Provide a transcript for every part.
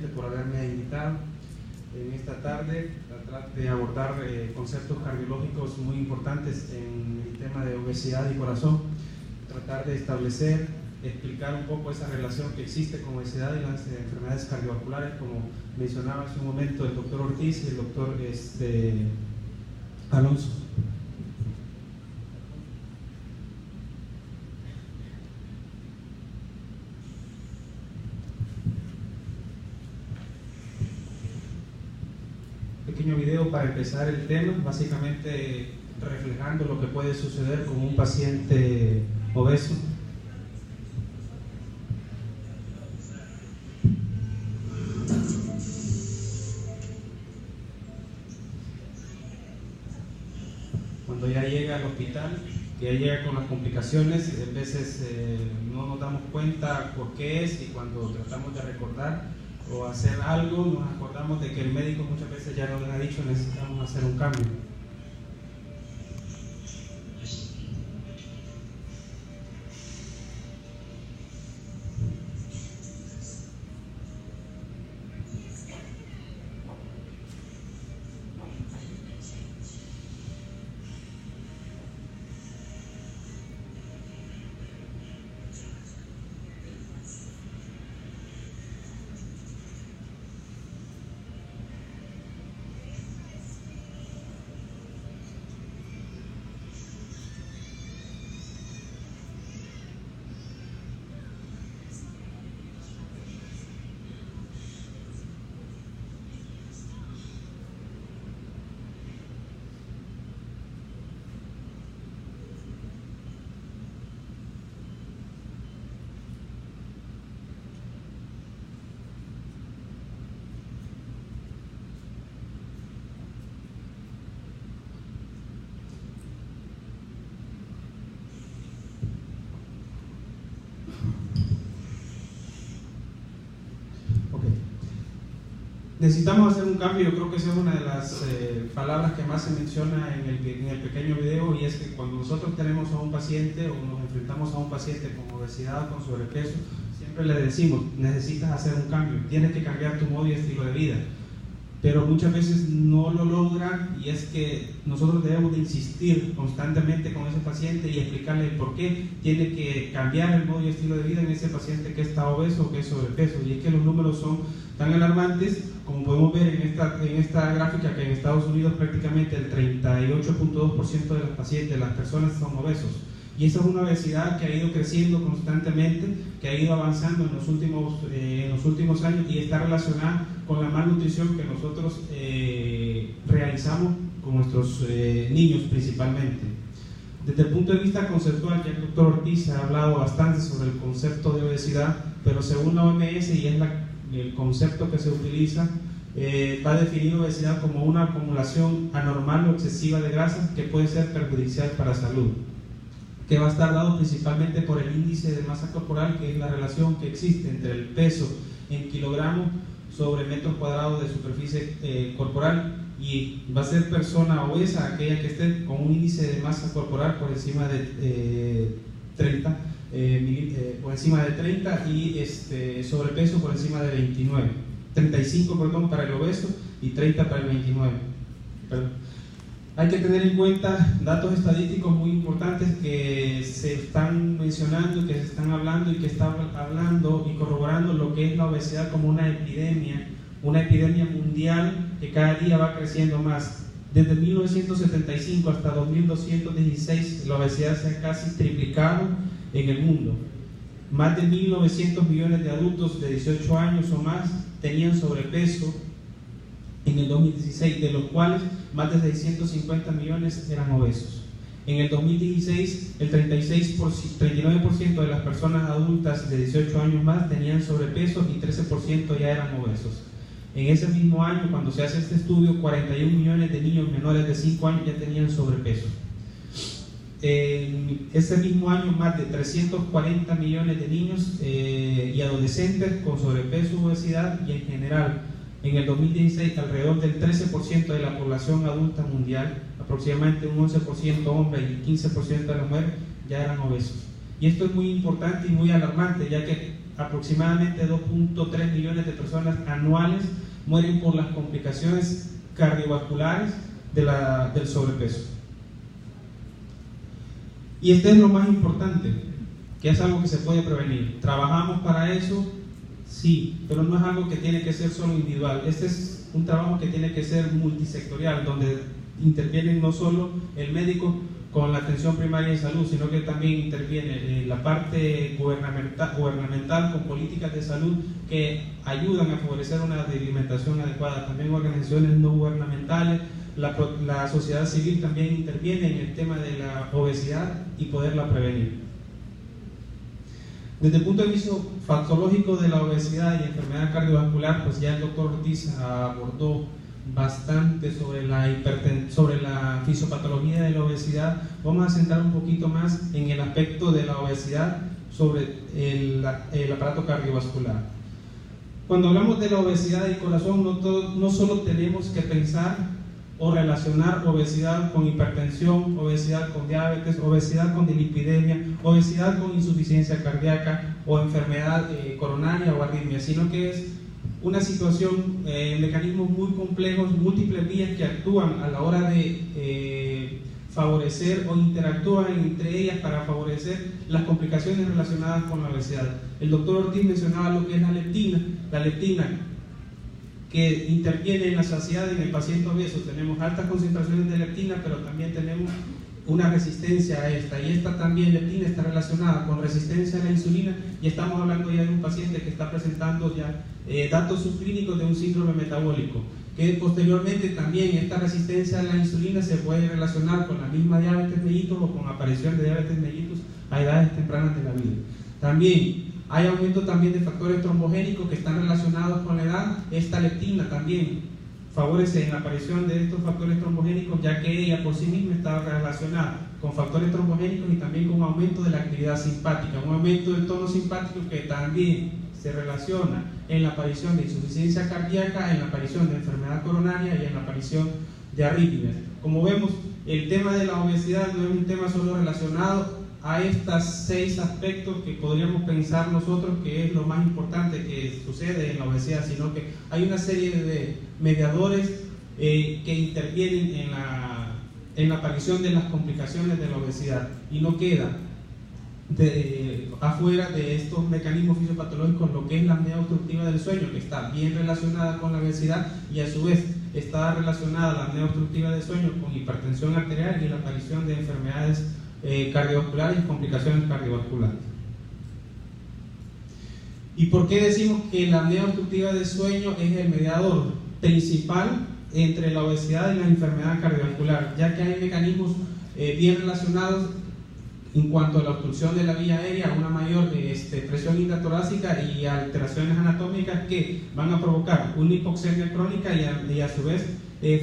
nuevamente por haberme invitado en esta tarde a tratar de abordar conceptos cardiológicos muy importantes en el tema de obesidad y corazón, tratar de establecer, explicar un poco esa relación que existe con obesidad y las enfermedades cardiovasculares, como mencionaba hace un momento el doctor Ortiz y el doctor Alonso. Pequeño video para empezar el tema, básicamente reflejando lo que puede suceder con un paciente obeso. Cuando ya llega al hospital, que ya llega con las complicaciones, a veces no nos damos cuenta por qué es, y cuando tratamos de recordar o hacer algo, nos acordamos de que el médico muchas veces ya nos ha dicho necesitamos hacer un cambio. Necesitamos hacer un cambio. Yo creo que esa es una de las palabras que más se menciona en el pequeño video, y es que cuando nosotros tenemos a un paciente o nos enfrentamos a un paciente con obesidad o con sobrepeso, siempre le decimos, necesitas hacer un cambio, tienes que cambiar tu modo y estilo de vida. Pero muchas veces no lo logran, y es que nosotros debemos de insistir constantemente con ese paciente y explicarle por qué tiene que cambiar el modo y estilo de vida en ese paciente que está obeso o que es sobrepeso. Y es que los números son tan alarmantes, como podemos ver en esta gráfica, que en Estados Unidos prácticamente el 38.2% de los pacientes, de las personas, son obesos. Y esa es una obesidad que ha ido creciendo constantemente, que ha ido avanzando en los últimos años, y está relacionada con la malnutrición que nosotros realizamos con nuestros niños principalmente. Desde el punto de vista conceptual, ya el doctor Ortiz ha hablado bastante sobre el concepto de obesidad, pero según la OMS, y es el concepto que se utiliza, va a definir obesidad como una acumulación anormal o excesiva de grasa que puede ser perjudicial para la salud, que va a estar dado principalmente por el índice de masa corporal, que es la relación que existe entre el peso en kilogramos sobre metro cuadrado de superficie corporal, y va a ser persona obesa aquella que esté con un índice de masa corporal por encima de 30, por encima de 30 y sobrepeso por encima de 29, 35 perdón, para el obeso y 30 para el 29. Hay que tener en cuenta datos estadísticos muy importantes que se están mencionando, que se están hablando y que están hablando y corroborando lo que es la obesidad como una epidemia mundial que cada día va creciendo más. Desde 1975 hasta 2216 la obesidad se ha casi triplicado en el mundo. Más de 1.900 millones de adultos de 18 años o más tenían sobrepeso en el 2016, de los cuales más de 650 millones eran obesos. En el 2016, el 39% de las personas adultas de 18 años más tenían sobrepeso y 13% ya eran obesos. En ese mismo año, cuando se hace este estudio, 41 millones de niños menores de 5 años ya tenían sobrepeso. En ese mismo año, más de 340 millones de niños y adolescentes con sobrepeso u obesidad, y en general, en el 2016, alrededor del 13% de la población adulta mundial, aproximadamente un 11% hombres y 15% de las mujeres, ya eran obesos. Y esto es muy importante y muy alarmante, ya que aproximadamente 2.3 millones de personas anuales mueren por las complicaciones cardiovasculares del sobrepeso. Y este es lo más importante, que es algo que se puede prevenir. ¿Trabajamos para eso? Sí, pero no es algo que tiene que ser solo individual. Este es un trabajo que tiene que ser multisectorial, donde intervienen no solo el médico con la atención primaria de salud, sino que también interviene la parte gubernamental con políticas de salud que ayudan a favorecer una alimentación adecuada. También organizaciones no gubernamentales, la sociedad civil también interviene en el tema de la obesidad y poderla prevenir. Desde el punto de vista patológico de la obesidad y enfermedad cardiovascular, pues ya el doctor Ortiz abordó bastante sobre la fisiopatología de la obesidad. Vamos a centrar un poquito más en el aspecto de la obesidad sobre el aparato cardiovascular. Cuando hablamos de la obesidad del corazón, no solo tenemos que pensar o relacionar obesidad con hipertensión, obesidad con diabetes, obesidad con dilipidemia, obesidad con insuficiencia cardíaca o enfermedad coronaria o arritmia, sino que es una situación, mecanismos muy complejos, múltiples vías que actúan a la hora de favorecer o interactúan entre ellas para favorecer las complicaciones relacionadas con la obesidad. El doctor Ortiz mencionaba lo que es la leptina que interviene en la saciedad en el paciente obeso. Tenemos altas concentraciones de leptina, pero también tenemos una resistencia a esta, y esta también, leptina, está relacionada con resistencia a la insulina, y estamos hablando ya de un paciente que está presentando ya datos subclínicos de un síndrome metabólico, que posteriormente también esta resistencia a la insulina se puede relacionar con la misma diabetes mellitus o con aparición de diabetes mellitus a edades tempranas de la vida. También hay aumento también de factores trombogénicos que están relacionados con la edad. Esta leptina también favorece en la aparición de estos factores trombogénicos, ya que ella por sí misma está relacionada con factores trombogénicos y también con un aumento de la actividad simpática, un aumento del tono simpático que también se relaciona en la aparición de insuficiencia cardíaca, en la aparición de enfermedad coronaria y en la aparición de arritmias. Como vemos, el tema de la obesidad no es un tema solo relacionado a estos 6 aspectos que podríamos pensar nosotros que es lo más importante que sucede en la obesidad, sino que hay una serie de mediadores que intervienen en la aparición de las complicaciones de la obesidad, y no queda afuera de estos mecanismos fisiopatológicos lo que es la apnea obstructiva del sueño, que está bien relacionada con la obesidad, y a su vez está relacionada la apnea obstructiva del sueño con hipertensión arterial y la aparición de enfermedades cardiovasculares y complicaciones cardiovasculares. ¿Y por qué decimos que la apnea obstructiva del sueño es el mediador principal entre la obesidad y la enfermedad cardiovascular? Ya que hay mecanismos bien relacionados en cuanto a la obstrucción de la vía aérea, una mayor presión intratorácica y alteraciones anatómicas que van a provocar una hipoxemia crónica y a su vez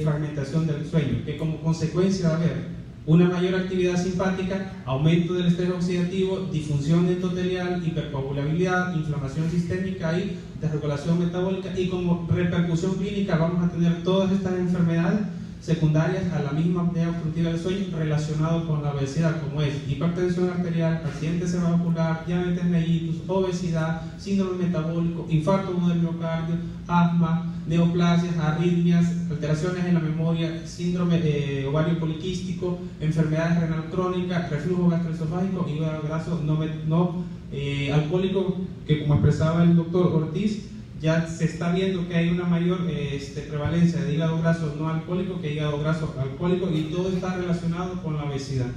fragmentación del sueño, que como consecuencia va a haber una mayor actividad simpática, aumento del estrés oxidativo, disfunción endotelial, hipercoagulabilidad, inflamación sistémica y desregulación metabólica, y como repercusión clínica vamos a tener todas estas enfermedades secundarias a la misma apnea obstructiva del sueño relacionado con la obesidad, como es hipertensión arterial, accidente cerebrovascular, diabetes mellitus, obesidad, síndrome metabólico, infarto agudo del miocardio, asma, neoplasias, arritmias, alteraciones en la memoria, síndrome ovario poliquístico, enfermedades renal crónicas, reflujo gastroesofágico, hígado graso no alcohólico, que como expresaba el doctor Ortiz, ya se está viendo que hay una mayor prevalencia de hígado graso no alcohólico que hígado graso alcohólico, y todo está relacionado con la obesidad.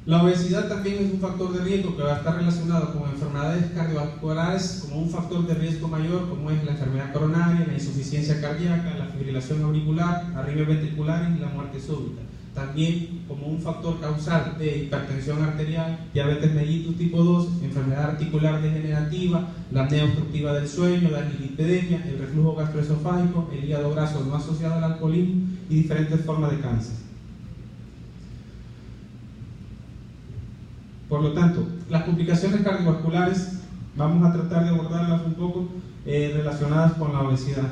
La obesidad también es un factor de riesgo que va a estar relacionado con enfermedades cardiovasculares como un factor de riesgo mayor, como es la enfermedad coronaria, la insuficiencia cardíaca, la fibrilación auricular, arritmias ventriculares y la muerte súbita. También como un factor causal de hipertensión arterial, diabetes mellitus tipo 2, enfermedad articular degenerativa, la apnea obstructiva del sueño, la dislipidemia, el reflujo gastroesofágico, el hígado graso no asociado al alcoholismo y diferentes formas de cáncer. Por lo tanto, las complicaciones cardiovasculares vamos a tratar de abordarlas un poco relacionadas con la obesidad.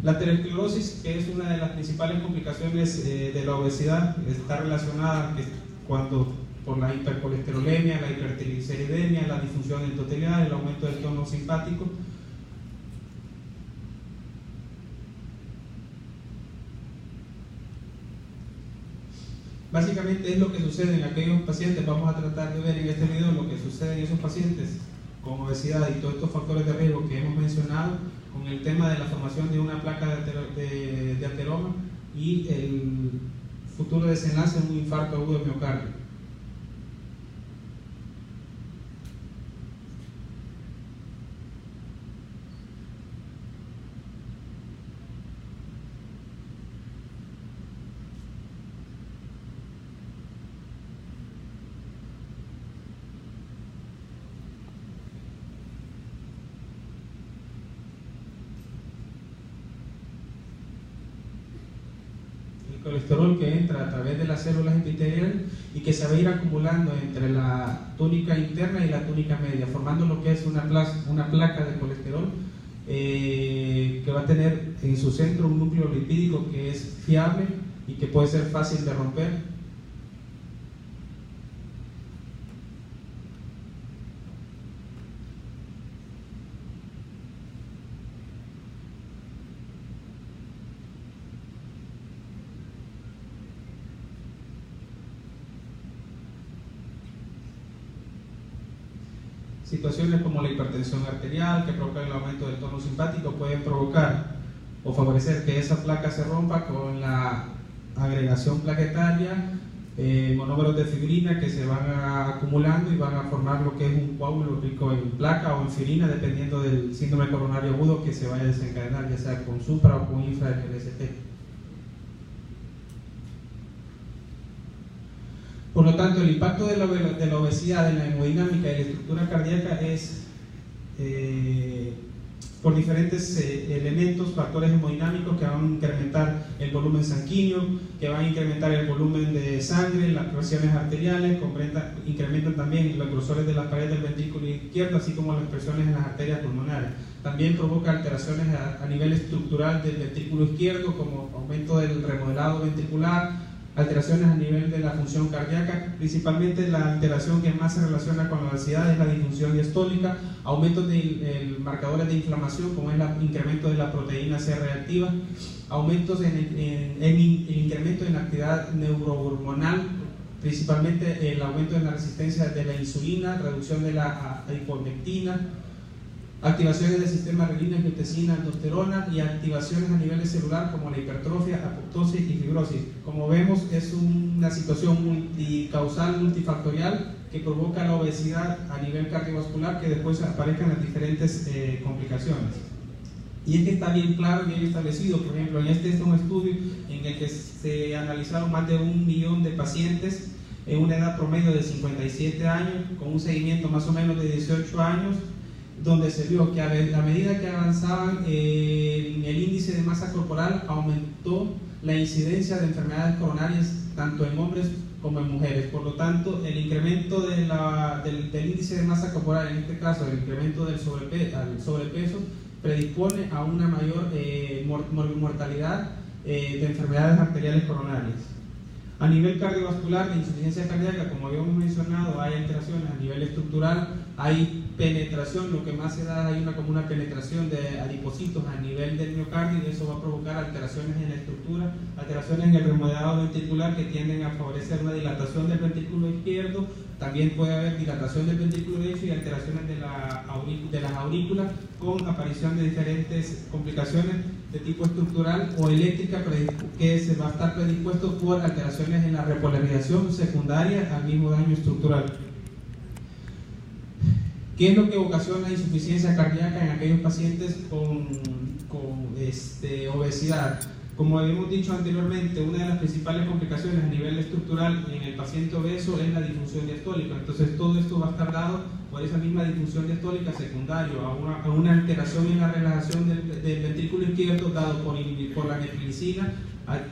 La aterosclerosis, que es una de las principales complicaciones de la obesidad, está relacionada por la hipercolesterolemia, la hipertrigliceridemia, la disfunción endotelial, el aumento del tono simpático. Básicamente es lo que sucede en aquellos pacientes. Vamos a tratar de ver en este video lo que sucede en esos pacientes con obesidad y todos estos factores de riesgo que hemos mencionado, con el tema de la formación de una placa de ateroma y el futuro desenlace en un infarto agudo de miocardio. Colesterol que entra a través de las células epiteliales y que se va a ir acumulando entre la túnica interna y la túnica media, formando lo que es una placa de colesterol que va a tener en su centro un núcleo lipídico que es fiable y que puede ser fácil de romper. Situaciones como la hipertensión arterial que provoca el aumento del tono simpático pueden provocar o favorecer que esa placa se rompa con la agregación plaquetaria, monómeros de fibrina que se van acumulando y van a formar lo que es un coágulo rico en placa o en fibrina, dependiendo del síndrome coronario agudo que se vaya a desencadenar, ya sea con supra o con infra LST. Por lo tanto, el impacto de la obesidad en la hemodinámica y la estructura cardíaca es por diferentes elementos, factores hemodinámicos que van a incrementar el volumen sanguíneo, que van a incrementar el volumen de sangre, las presiones arteriales, incrementan también los grosores de las paredes del ventrículo izquierdo, así como las presiones en las arterias pulmonares. También provoca alteraciones a nivel estructural del ventrículo izquierdo, como aumento del remodelado ventricular, alteraciones a nivel de la función cardíaca. Principalmente la alteración que más se relaciona con la obesidad es la disfunción diastólica, aumentos de marcadores de inflamación como es el incremento de la proteína C reactiva, aumentos en el incremento en la actividad neurohormonal, principalmente el aumento en la resistencia de la insulina, reducción de la hipoleptina, activaciones del sistema renina, angiotensina, aldosterona y activaciones a nivel celular como la hipertrofia, apoptosis y fibrosis. Como vemos, es una situación multicausal, multifactorial que provoca la obesidad a nivel cardiovascular, que después aparezcan las diferentes complicaciones. Y es que está bien claro y bien establecido. Por ejemplo, en este es un estudio en el que se analizaron más de 1 millón de pacientes en una edad promedio de 57 años, con un seguimiento más o menos de 18 años, donde se vio que a medida que avanzaban el índice de masa corporal, aumentó la incidencia de enfermedades coronarias tanto en hombres como en mujeres. Por lo tanto, el incremento del índice de masa corporal, en este caso el incremento del sobrepeso, predispone a una mayor mortalidad de enfermedades arteriales coronarias. A nivel cardiovascular, de insuficiencia cardíaca, como habíamos mencionado, hay alteraciones a nivel estructural, hay penetración, lo que más se da, hay como una penetración de adipocitos a nivel del miocardio y eso va a provocar alteraciones en la estructura, alteraciones en el remodelado ventricular que tienden a favorecer una dilatación del ventrículo izquierdo. También puede haber dilatación del ventrículo derecho y alteraciones de las aurículas, con aparición de diferentes complicaciones de tipo estructural o eléctrica que se va a estar predispuesto por alteraciones en la repolarización secundaria al mismo daño estructural. ¿Qué es lo que ocasiona insuficiencia cardíaca en aquellos pacientes con obesidad? Como habíamos dicho anteriormente, una de las principales complicaciones a nivel estructural en el paciente obeso es la disfunción diastólica. Entonces todo esto va a estar dado por esa misma disfunción diastólica secundario a una alteración en la relajación del ventrículo izquierdo dado por la neprilicina,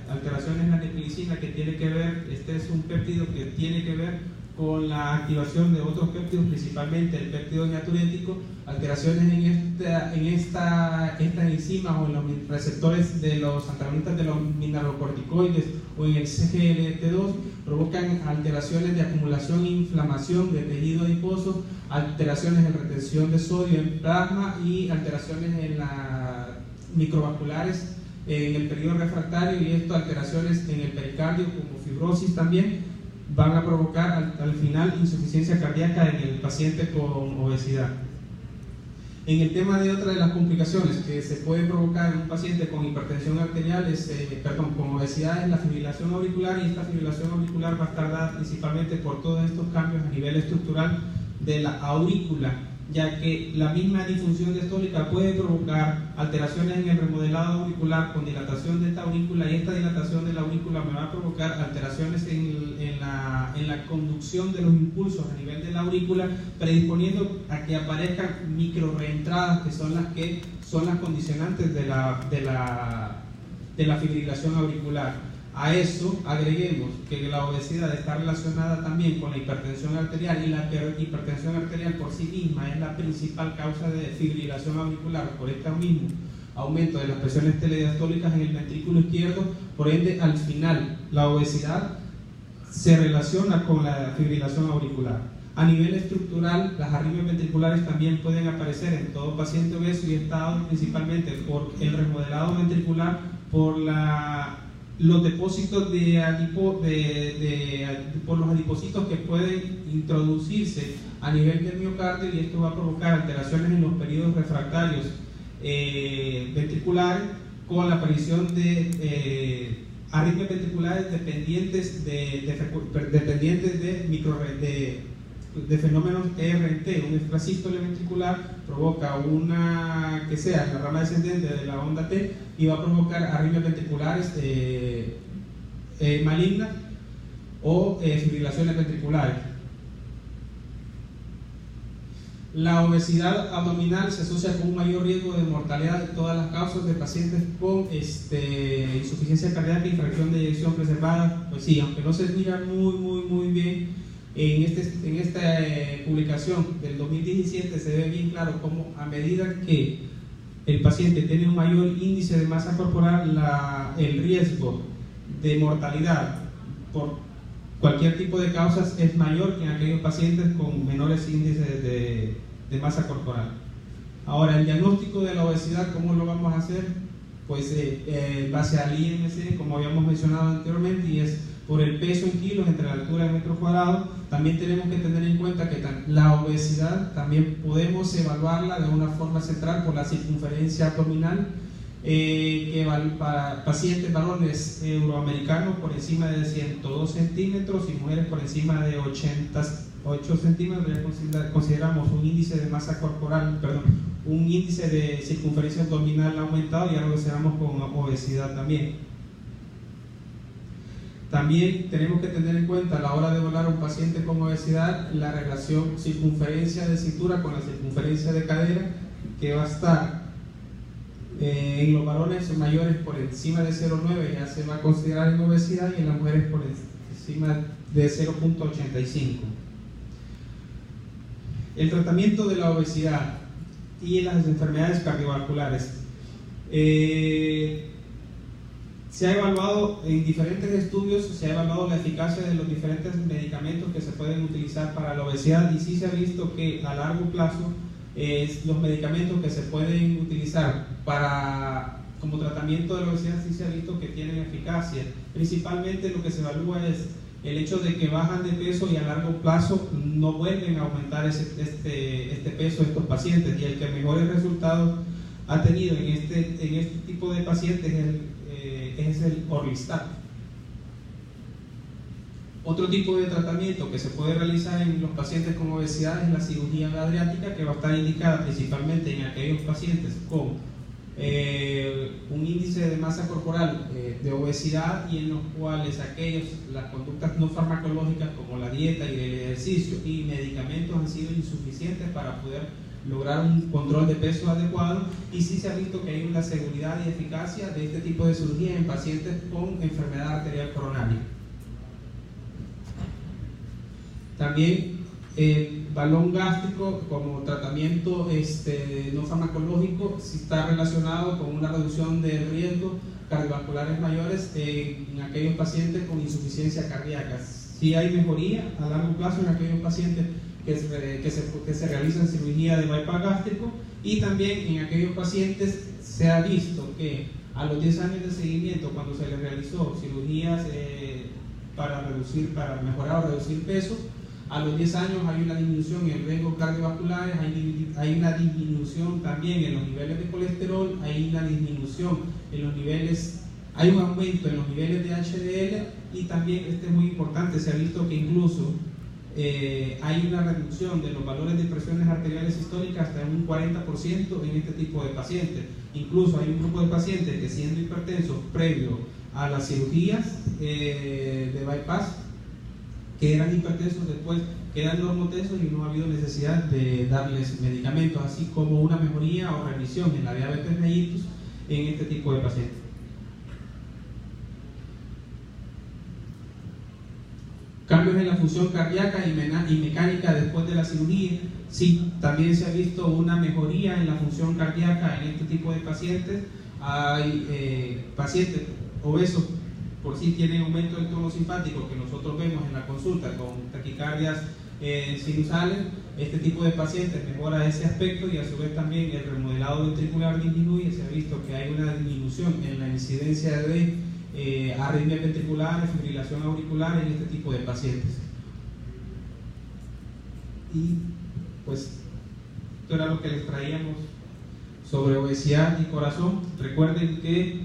alteraciones en la neprilicina que tiene que ver, este es un péptido que tiene que ver con la activación de otros péptidos, principalmente el péptido diaturético, alteraciones en estas enzimas o en los receptores de los antagonistas de los mineralocorticoides o en el CGLT2, provocan alteraciones de acumulación e inflamación de tejido adiposo, alteraciones en retención de sodio en plasma y alteraciones en las microvasculares en el periodo refractario, y esto alteraciones en el pericardio como fibrosis también van a provocar al final insuficiencia cardíaca en el paciente con obesidad. En el tema de otra de las complicaciones que se puede provocar en un paciente con hipertensión arterial, con obesidad, es la fibrilación auricular, y esta fibrilación auricular va a estar dada principalmente por todos estos cambios a nivel estructural de la aurícula, ya que la misma disfunción diastólica puede provocar alteraciones en el remodelado auricular con dilatación de esta aurícula, y esta dilatación de la aurícula me va a provocar alteraciones en la conducción de los impulsos a nivel de la aurícula, predisponiendo a que aparezcan micro reentradas, que son las condicionantes de la fibrilación auricular. A eso agreguemos que la obesidad está relacionada también con la hipertensión arterial, y la hipertensión arterial por sí misma es la principal causa de fibrilación auricular por este mismo aumento de las presiones telediastólicas en el ventrículo izquierdo. Por ende, al final, la obesidad se relaciona con la fibrilación auricular. A nivel estructural, las arritmias ventriculares también pueden aparecer en todo paciente obeso, y está principalmente por el remodelado ventricular, por los depósitos por los adipocitos que pueden introducirse a nivel del miocardio, y esto va a provocar alteraciones en los periodos refractarios ventriculares, con la aparición de arritmias ventriculares dependientes de fenómenos ERT. Un extrasístole ventricular provoca una que sea la rama descendente de la onda T, y va a provocar arritmias ventriculares malignas o fibrilaciones ventriculares. La obesidad abdominal se asocia con un mayor riesgo de mortalidad de todas las causas de pacientes con insuficiencia cardíaca y fracción de eyección preservada. Pues sí, aunque no se mira muy bien, en esta publicación del 2017 se ve bien claro cómo, a medida que el paciente tiene un mayor índice de masa corporal, el riesgo de mortalidad por cualquier tipo de causas es mayor que en aquellos pacientes con menores índices de masa corporal. Ahora, el diagnóstico de la obesidad, ¿cómo lo vamos a hacer? Pues base al IMC, como habíamos mencionado anteriormente, y es por el peso en kilos entre la altura en metro cuadrado. También tenemos que tener en cuenta que la obesidad también podemos evaluarla de una forma central por la circunferencia abdominal, que para pacientes varones euroamericanos por encima de 102 centímetros y mujeres por encima de 88 centímetros, ya consideramos un índice de masa corporal, un índice de circunferencia abdominal aumentado, y ya lo consideramos con obesidad también. También tenemos que tener en cuenta a la hora de evaluar a un paciente con obesidad la relación circunferencia de cintura con la circunferencia de cadera, que va a estar en los varones mayores por encima de 0,9 ya se va a considerar en obesidad, y en las mujeres por encima de 0,85. El tratamiento de la obesidad y las enfermedades cardiovasculares. Se ha evaluado en diferentes estudios, se ha evaluado la eficacia de los diferentes medicamentos que se pueden utilizar para la obesidad, y sí se ha visto que a largo plazo los medicamentos que se pueden utilizar como tratamiento de la obesidad sí se ha visto que tienen eficacia. Principalmente lo que se evalúa es el hecho de que bajan de peso y a largo plazo no vuelven a aumentar este peso de estos pacientes, y el que mejores resultados ha tenido en este tipo de pacientes es el Orlistat. Otro tipo de tratamiento que se puede realizar en los pacientes con obesidad es la cirugía bariátrica, que va a estar indicada principalmente en aquellos pacientes con un índice de masa corporal de obesidad, y en los cuales las conductas no farmacológicas como la dieta y el ejercicio y medicamentos han sido insuficientes para poder lograr un control de peso adecuado, y sí se ha visto que hay una seguridad y eficacia de este tipo de cirugía en pacientes con enfermedad arterial coronaria. También balón gástrico como tratamiento no farmacológico sí está relacionado con una reducción de riesgo cardiovasculares mayores en aquellos pacientes con insuficiencia cardíaca. Sí hay mejoría a largo plazo en aquellos pacientes que se realizan cirugía de bypass gástrico, y también en aquellos pacientes se ha visto que a los 10 años de seguimiento, cuando se les realizó cirugías para mejorar o reducir peso, a los 10 años hay una disminución en riesgos cardiovasculares, hay una disminución también en los niveles de colesterol, hay una disminución en los niveles, hay un aumento en los niveles de HDL, y también, es muy importante, se ha visto que incluso hay una reducción de los valores de presiones arteriales sistólicas hasta un 40% en este tipo de pacientes. Incluso hay un grupo de pacientes que, siendo hipertensos previo a las cirugías de bypass, que eran hipertensos, después quedan normotensos y no ha habido necesidad de darles medicamentos, así como una mejoría o remisión en la diabetes mellitus en este tipo de pacientes. Cambios en la función cardíaca y mecánica después de la cirugía. Sí, también se ha visto una mejoría en la función cardíaca en este tipo de pacientes. Hay pacientes obesos por sí tienen aumento del tono simpático, que nosotros vemos en la consulta con taquicardias sinusales. Este tipo de pacientes mejora ese aspecto, y a su vez también el remodelado ventricular disminuye. Se ha visto que hay una disminución en la incidencia de arritmias ventriculares, fibrilación auricular en este tipo de pacientes. Y pues esto era lo que les traíamos sobre obesidad y corazón. Recuerden que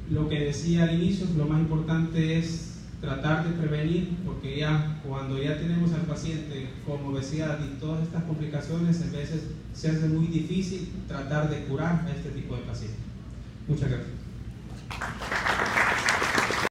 lo que decía al inicio, lo más importante es tratar de prevenir, porque ya cuando ya tenemos al paciente con obesidad y todas estas complicaciones, a veces se hace muy difícil tratar de curar a este tipo de pacientes. Muchas gracias.